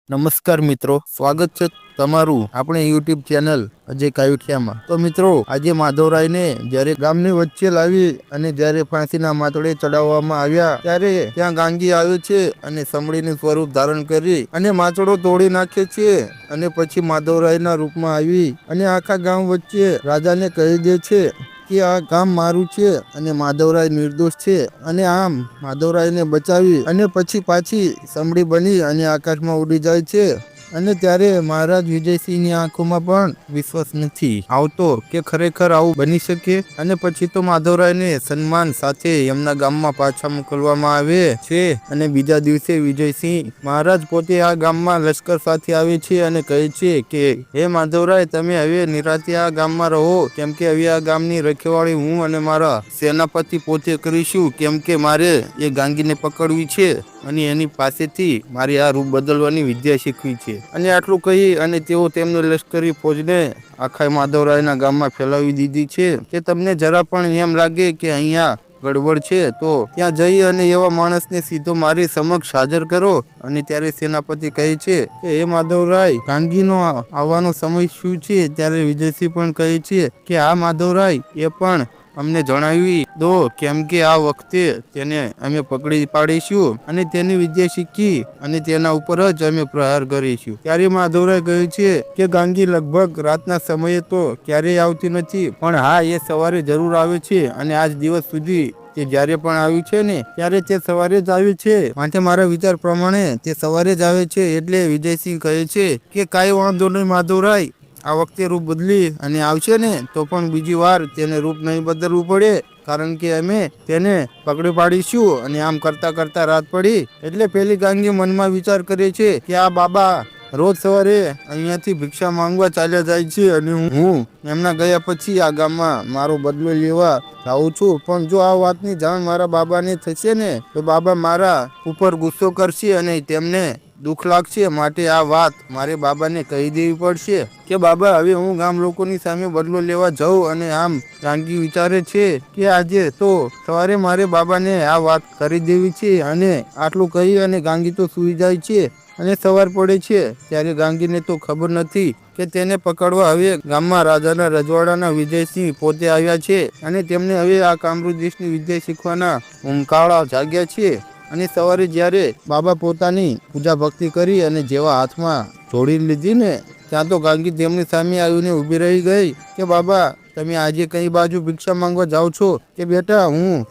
નમસ્કાર મિત્રો, સ્વાગત છે તમારું આપણે યુટ્યુબ ચેનલ અજય કાયુઠિયામાં। તો મિત્રો, આજે માધવરાયને જ્યારે ગામની વચ્ચે લાવી અને જ્યારે ફાંસીના માથડે ચડાવવામાં આવ્યા ત્યારે ત્યાં ગાંગી આવે છે અને સમડીનું સ્વરૂપ ધારણ કરી અને માથડો તોડી નાખે છે અને પછી માધવરાયના રૂપમાં આવી અને આખા ગામ વચ્ચે રાજાને કહી દે છે કે આ ગામ મારું છે અને માધવરાય નિર્દોષ છે અને આમ માધવરાયને બચાવી અને પછી પાછી સમડી બની અને આકાશમાં ઉડી જાય છે। અને ત્યારે મહારાજ વિજયસિંહની આંખોમાં પણ વિશ્વાસ નથી આવતો કે ખરેખર આવું બની શકે। અને પછી તો માધવરાયને સન્માન સાથે એમના ગામમાં પાછા મોકલવામાં આવે છે અને બીજા દિવસે વિજયસિંહ મહારાજ પોતે આ ગામમાં લશ્કર સાથે આવે છે અને કહે છે કે હે માધવરાય, તમે હવે નિરાતે આ ગામમાં રહો, કેમ કે હવે આ ગામની રખેવાળી હું અને મારા સેનાપતિ પોતે કરીશું, કેમ કે મારે એ ગાંગીને પકડવી છે અને એની પાસેથી મારી આ રૂપ બદલવાની વિદ્યા શીખવી છે। અને આટલું કહી અને તેઓ તેમની લશ્કરી ફોજને આખા માધવરાયના ગામમાં ફેલાવી દીધી છે કે તમને જરા પણ એમ લાગે કે અહીંયા ગડબડ છે તો ત્યાં જઈ અને એવા માણસને સીધો મારી સમક્ષ હાજર કરો। અને ત્યારે સેનાપતિ કહે છે કે હે માધવરાય, ગાંગીનો આવવાનો સમય શું છે? ત્યારે વિજયસિંહ પણ કહે છે કે આ માધવરાય, એ પણ અમને જણાવી દો, કેમ કે આ વખતે તેને અમે પકડી પાડીશું અને તેની વિદ્યા શીખી અને તેના ઉપર જ અમે પ્રહાર કરીશું। ત્યારે માધવરાય કહે છે કે ગાંગી લગભગ રાતના સમયે તો ક્યારેય આવતી નથી, પણ હા, એ સવારે જરૂર આવે છે અને આજ દિવસ સુધી તે જ્યારે પણ આવ્યું છે ને ત્યારે તે સવારે જ આવ્યું છે, માટે મારા વિચાર પ્રમાણે તે સવારે જ આવે છે। એટલે વિજયસિંહ કહે છે કે કાંઈ વાંધો નહીં માધવરાય, આ વખતે રૂપ બદલી અને આવશે ને તો પણ બીજી વાર તેને રૂપ નહીં બદલવું પડે, કારણ કે અમે તેને પકડી પાડીશું। અને આમ કરતા કરતા રાત પડી એટલે પેલી ગાંગી મનમાં વિચાર કરે છે કે આ બાબા રોજ સવારે અહીંયાથી ભિક્ષા માંગવા ચાલ્યા જાય છે અને હું એમના ગયા પછી આ ગામમાં મારો બદલો લેવા જાઉં છું, પણ જો આ વાતની જાણ મારા બાબાને થશે ને તો બાબા મારા ઉપર ગુસ્સો કરશે અને તેમને દુઃખ લાગશે, માટે આ વાત મારે બાબાને કહી દેવી પડશે કે બાબા, હવે હું ગામ લોકોની સામે બદલો લેવા જાઉં। અને આમ ગાંગી વિચારે છે કે આજે તો સવારે મારે બાબાને આ વાત કરી દેવી છે। અને આટલું કહી અને ગાંગી તો સૂઈ જાય છે અને સવાર પડે છે ત્યારે ગાંગીને તો ખબર નથી કે તેને પકડવા હવે ગામમાં રાજાના રજવાડાના વિજયસિંહ પોતે આવ્યા છે અને તેમને હવે આ કામરૂ દેશની વિદ્યા શીખવાના ઊંઘાળા જાગ્યા છે। અને સવારે જ્યારે બાબા પોતાની પૂજા ભક્તિ કરી અને જેવા હાથમાં જોડી લીધી ને ત્યાં તો ગાંગી તેમની સામે આવીને ઊભી રહી ગઈ કે બાબા, તમે આજે કઈ બાજુ ભિક્ષા માંગવા જાઓ છો? કે બેટા,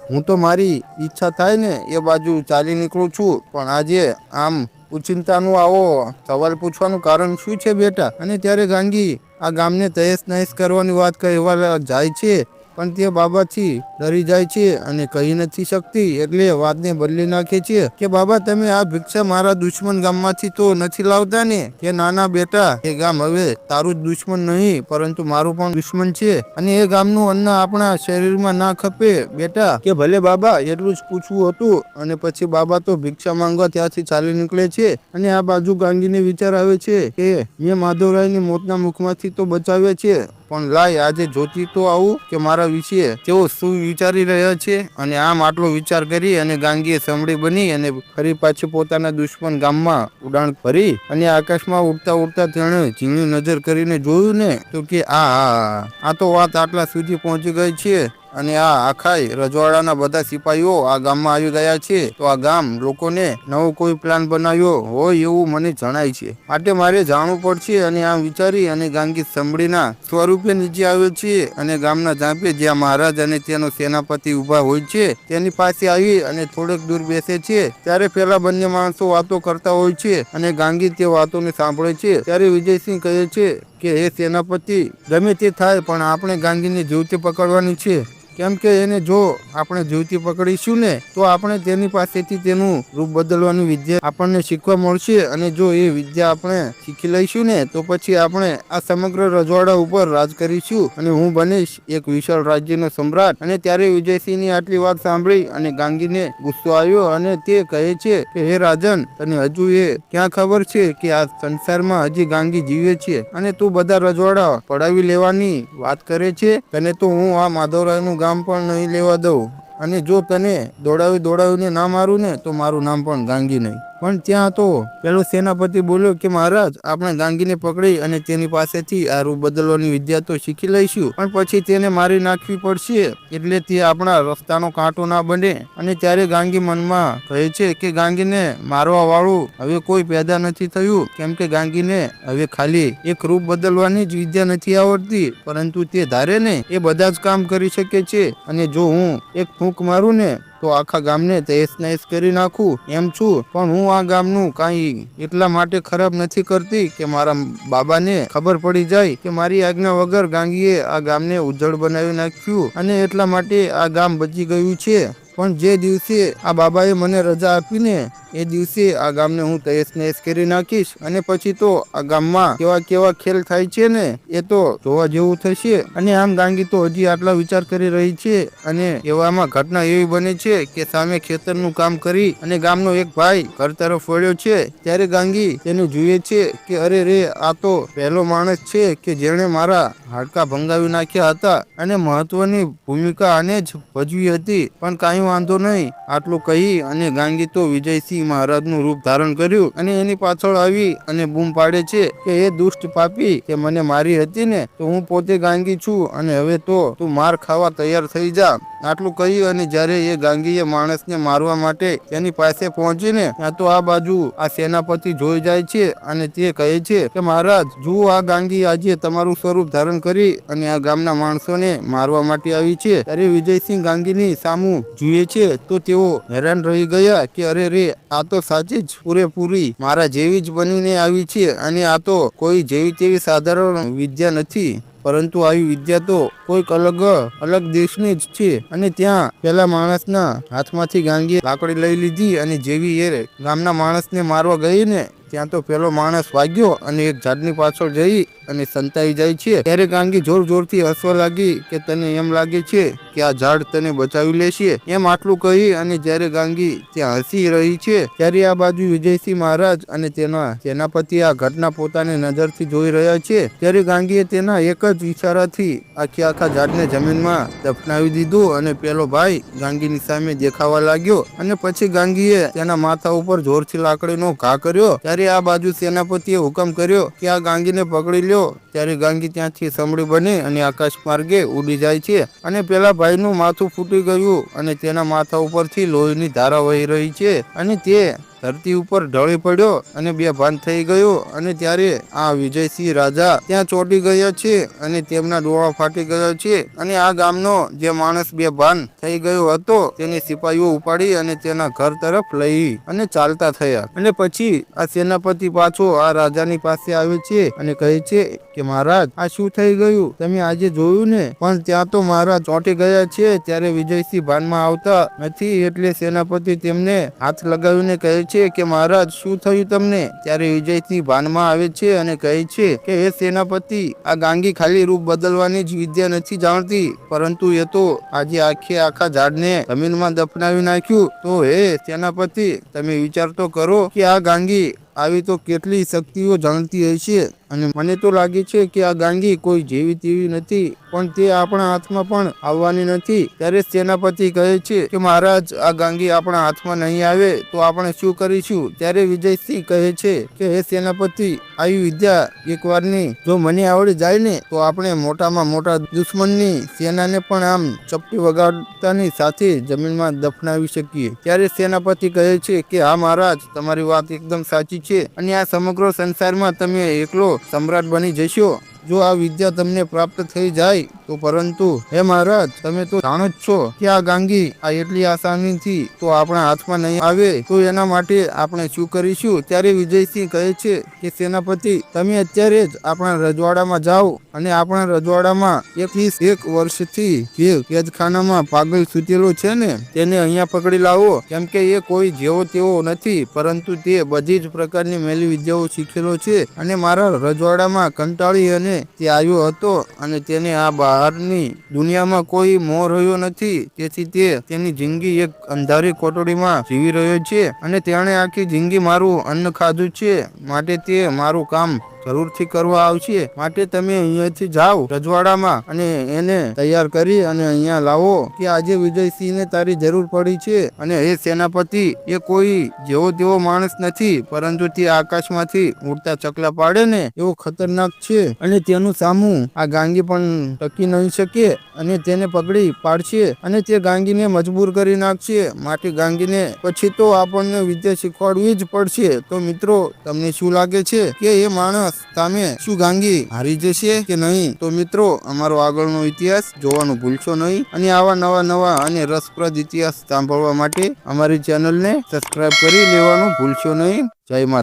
હું તો મારી ઈચ્છા થાય ને એ બાજુ ચાલી નીકળું છું, પણ આજે આમ ઉચિંતાનું આવો સવાલ પૂછવાનું કારણ શું છે બેટા? અને ત્યારે ગાંગી આ ગામને તહેસ નહેસ કરવાની વાત કહેવા જાય છે, પણ તે બાબાથી ડરી જાય છે અને કહી નથી શકતી, એટલે વાતને બદલી નાખે છે કે બાબા, તમે આ ભિક્ષા મારા દુશ્મન ગામમાંથી તો નથી લાવતા ને? કે નાના બેટા, એ ગામ હવે તારું જ દુશ્મન નહીં પરંતુ મારું પણ દુશ્મન છે અને એ ગામનું અન્ન આપણા શરીરમાં ના ખપે બેટા। કે ભલે બાબા, એટલું જ પૂછવું હતું। અને પછી બાબા તો ભિક્ષા માંગવા ત્યાંથી ચાલી નીકળે છે અને આ બાજુ ગાંગીને વિચાર આવે છે કે મેં માધવરાયને મોતના મુખમાંથી તો બચાવ્યા છે, પણ લાય આજે જોતી તો આવું કે મારા વિશે તેઓ શું વિચારી રહ્યા છે। અને આમ આટલો વિચાર કરી અને ગાંગીએ સમડી બની અને ફરી પાછી પોતાના દુશ્મન ગામમાં ઉડાણ ભરી અને આકાશમાં ઉડતા ઉડતા તેણે ઝીણી નજર કરીને જોયું ને તો કે આ તો વાત આટલા સુધી પહોંચી ગઈ છે અને આ આખાય રજવાડાના બધા સિપાહીઓ આ ગામમાં આવી ગયા છે, તો આ ગામ લોકોને નવો કોઈ પ્લાન બનાવ્યો હોય એવું મને જણાય છે, માટે મારે જાણવું પડશે। અને આમ વિચારી અને ગાંગી સમડીના સ્વરૂપે નીચે આવે છે અને ગામના ઝાંપે જ્યાં મહારાજ અને તેનો સેનાપતિ ઉભા હોય છે તેની પાસે આવી અને થોડેક દૂર બેસે છે। ત્યારે પેલા બંને માણસો વાતો કરતા હોય છે અને ગાંગી તે વાતોને સાંભળે છે। ત્યારે વિજયસિંહ કહે છે કે હે સેનાપતિ, ગમે તે થાય પણ આપણે ગાંગીને જીવતે પકડવાની છે, કેમ કે એને જો આપણે જીવતી પકડીશું ને તો આપણે તેની પાસેથી તેનું રૂપ બદલવાની વિદ્યા આપણને શીખવા મળશે અને જો એ વિદ્યા આપણે શીખી લઈશું ને તો પછી આપણે આ સમગ્ર રજવાડા ઉપર રાજ કરીશું અને હું બનીશ એક વિશાળ રાજ્યનો સમ્રાટ। અને ત્યારે વિજયસિંહની આટલી વાત સાંભળી અને ગાંગીને ગુસ્સો આવ્યો અને તે કહે છે કે હે રાજન, તને હજુ એ ક્યાં ખબર છે કે આ સંસારમાં હજી ગાંગી જીવે છે અને તું બધા રજવાડા પડાવી લેવાની વાત કરે છે? તને તો હું આ માધવરાયનું ગામ પણ નહીં લેવા દઉં, અને જો તને દોડાવીને ના મારું ને તો મારું નામ પણ ગાંગી નહીં। પણ ત્યાં તો પેલો સેનાપતિ બોલ્યો કે મહારાજ, આપણે ગાંગીને પકડી અને તેની પાસેથી આ રૂપ બદલવાની વિદ્યા તો શીખી લઈશું, પણ પછી તેને મારી નાખવી પડશે, એટલે તે આપણા રસ્તાનો કાંટો ના બને. અને ત્યારે ગાંગી મનમાં કહે છે કે ગાંગીને મારવા વાળું હવે કોઈ પેદા નથી થયું, કેમ કે ગાંગીને હવે ખાલી એક રૂપ બદલવાની જ વિદ્યા નથી આવડતી, પરંતુ તે ધારે ને એ બધા જ કામ કરી શકે છે. અને જો હું એક ફૂંક મારું ને તો આખા ગામને તહેસ નહેસ કરી નાખું એમ છું. પણ હું આ ગામનું કાંઈ એટલા માટે ખરાબ નથી કરતી કે મારા બાબાને ખબર પડી જાય કે મારી આજ્ઞા વગર ગાંગીએ આ ગામને ઉજ્જળ બનાવી નાખ્યું, અને એટલા માટે આ ગામ બચી ગયું છે. પણ જે દિવસે આ બાબાએ મને રજા આપીને એ દિવસે આ ગામને હું તહેસ નહેસ કરી નાખીશ. અને પછી તો આ ગામમાં કેવા કેવા ખેલ થાય છે ને એ તો જોવા જેવું થશે. અને આમ ગાંગી તો હજી આટલા વિચાર કરી રહી છે, અને એવામાં ઘટના એવી બને છે કે સામે ખેતરનું કામ કરી અને ગામનો એક ભાઈ ઘર તરફ વળ્યો છે. ત્યારે ગાંગી તેને જુએ છે કે અરે રે, આ તો પહેલો માણસ છે કે જેણે મારા હાડકા ભંગાવી નાખ્યા હતા, અને મહત્વની ભૂમિકા આને જ ભજવી હતી. પણ કાંઈ વાંધો નહીં, આટલું કહી અને ગાંગી તો વિજયસિંહ મહારાજનું રૂપ ધારણ કર્યું અને એની પાછળ આવી અને બૂમ પાડે છે કે એ દુષ્ટ પાપી, કે મને મારી હતી ને તો હું પોતે ગાંગી છું, અને હવે તો તું માર ખાવા તૈયાર થઈ જા. આટલું કહ્યું અને જ્યારે એ ગાંગીએ માણસને મારવા માટે તેની પાસે પહોંચીને ત્યાં તો આ બાજુ આ સેનાપતિ જોઈ જાય છે, અને તે કહે છે કે મહારાજ જુઓ, આ ગાંગી આજે તમારું સ્વરૂપ ધારણ કરી અને આ ગામના માણસોને મારવા માટે આવી છે. ત્યારે વિજયસિંહ ગાંગીની સામું જુએ છે તો તેઓ હેરાન રહી ગયા કે અરે રે, આ તો સાચી જ પૂરેપૂરી મારા જેવી જ બનીને આવી છે, અને આ તો કોઈ જેવી તેવી સાધારણ વિદ્યા નથી, પરંતુ આવી વિદ્યા તો કોઈક અલગ દેશની જ છે. અને ત્યાં પેલા માણસના હાથમાંથી ગાંગીએ લાકડી લઈ લીધી, અને જેવી એ ગામના માણસને મારવા ગઈ ને ત્યાં તો પેલો માણસ વાગ્યો અને એક ઝાડની પાછળ જઈ અને સંતાઈ જાય છે. ત્યારે ગાંગી જોર જોરથી હસવા લાગી કે તને એમ લાગે છે કે આ ઝાડ તને બચાવી લેશે એમ. આટલું કહી અને જ્યારે ગાંગી ત્યાં હસી રહી છે, ત્યારે આ બાજુ વિજયસિંહ મહારાજ અને તેના સેનાપતિ આ ઘટના પોતાની નજરથી જોઈ રહ્યા છે. ત્યારે ગાંગીએ તેના એક જ ઈશારાથી આખા ઝાડને જમીનમાં દફનાવી દીધું, અને પેલો ભાઈ ગાંગીની સામે દેખાવા લાગ્યો. અને પછી ગાંગીએ તેના માથા ઉપર જોરથી લાકડીનો ઘા કર્યો. ત્યારે આ બાજુ સેનાપતિએ હુકમ કર્યો કે આ ગાંગીને પકડી લ્યો. ત્યારે ગાંગી ત્યાંથી સમડી બની અને આકાશ માર્ગે ઉડી જાય છે, અને પેલા ભાઈનું માથું ફૂટી ગયું અને તેના માથા ઉપરથી લોહીની ધારા વહી રહી છે, અને તે ધરતી ઉપર ઢળી પડ્યો અને બેભાન થઈ ગયો. અને ત્યારે આ વિજયસિંહ રાજા ત્યાં ચોંટી ગયા છે, અને તેમના ડોળા ફાટી ગયા છે. અને આ ગામનો જે માણસ બેભાન થઈ ગયો હતો તેને સિપાહીઓ ઉપાડી અને તેના ઘર તરફ લઈ અને ચાલતા થયા. અને પછી આ સેનાપતિ પાછો આ રાજાની પાસે આવે છે અને કહે છે કે મહારાજ, આ શું થઈ ગયું? તમે આજે જોયું ને? પણ ત્યાં તો મહારાજ ચોંટી ગયા છે. ત્યારે વિજયસિંહ ભાનમાં આવતા નથી, એટલે સેનાપતિ તેમને હાથ લગાવીને કહે છે કે મહારાજ, શું થયું તમને? ત્યારે વિજયસિંહ ભાનમાં આવે છે અને કહે છે કે હે સેનાપતિ, આ ગાંગી ખાલી રૂપ બદલવાની જ વિદ્યા નથી જાણતી, પરંતુ એ તો આજે આખા ઝાડને જમીનમાં દફનાવી નાખ્યું. તો હે સેનાપતિ, તમે વિચાર તો કરો કે આ ગાંગી આવી તો કેટલી શક્તિઓ જાણતી હશે. અને મને તો લાગે છે કે આ ગાંગી કોઈ જેવી તેવી નથી, પણ તે આપણા હાથમાં પણ આવવાની નથી. ત્યારે સેનાપતિ કહે છે કે મહારાજ, આ ગાંગી આપણા હાથમાં નહીં આવે તો આપણે શું કરીશું? ત્યારે વિજયસિંહ કહે છે કે હે સેનાપતિ, આવી વિદ્યા એકવારની જો મને આવડી જાય ને તો આપણે મોટામાં મોટા દુશ્મનની સેનાને પણ આમ ચપટી વગાડતાની સાથે જમીનમાં દફનાવી શકીએ. ત્યારે સેનાપતિ કહે છે કે હા મહારાજ, તમારી વાત એકદમ સાચી છે, અને આ સમગ્ર સંસારમાં તમે એકલો સમ્રાટ બની જશો જો આ વિદ્યા તમને પ્રાપ્ત થઈ જાય તો. પરંતુ હે મહારાજ, તમે તો જાણો જ છો કે આ ગાંગી આ એટલી આસાનીથી તો આપણા હાથમાં નહીં આવે, તો એના માટે આપણે શું કરીશું? ત્યારે વિજયસિંહ કહે છે કે સેનાપતિ, તમે અત્યારે જ આપણા રજવાડામાં જાઓ અને આપણા રજવાડામાં 1 વર્ષથી જે કેદખાનામાં પાગલ સૂતેલો છે ને તેને અહીંયા પકડી લાવો, કેમ કે એ કોઈ જેવો તેવો નથી, પરંતુ તે બધી જ પ્રકારની મેલી વિદ્યાઓ શીખેલો છે. અને મારા રજવાડામાં કંટાળી અને તે આવ્યો હતો, અને તેને આ બહારની દુનિયામાં કોઈ મોહ રહ્યો નથી, તેથી તે તેની જિંદગી એક અંધારી કોટડીમાં જીવી રહ્યો છે, અને તેણે આખી જિંદગી મારું અન્ન ખાધું છે, માટે તે મારું કામ જરૂરથી કરવા આવશે. માટે તમે અહીંયાથી જાઓ રજવાડામાં અને એને તૈયાર કરી અને અહીંયા લાવો કે આજે વિજયસિંહને તારી જરૂર પડી છે. અને હે સેનાપતિ, એ કોઈ જેવો તેવો માણસ નથી, પરંતુ તે આકાશમાંથી ઉડતા ચકલા પાડે ને એવો ખતરનાક છે. અને તેનું સામું આ ગાંગી પણ ટકી નહીં શકે અને તેને પકડી પાડશે અને તે ગાંગીને મજબૂર કરી નાખશે. માટે ગાંગીને પછી તો આપણને વિદ્યા શીખવાડવી જ પડશે. તો મિત્રો, તમને શું લાગે છે કે એ માણસ સામે શું ગાંગી હારી જશે કે નહીં? તો મિત્રો, અમારો આગળનો ઇતિહાસ જોવાનું ભૂલશો નહીં અને આવા નવા અને રસપ્રદ ઇતિહાસ સાંભળવા માટે અમારી ચેનલને સબસ્ક્રાઇબ કરી લેવાનું ભૂલશો નહીં. જય માતા.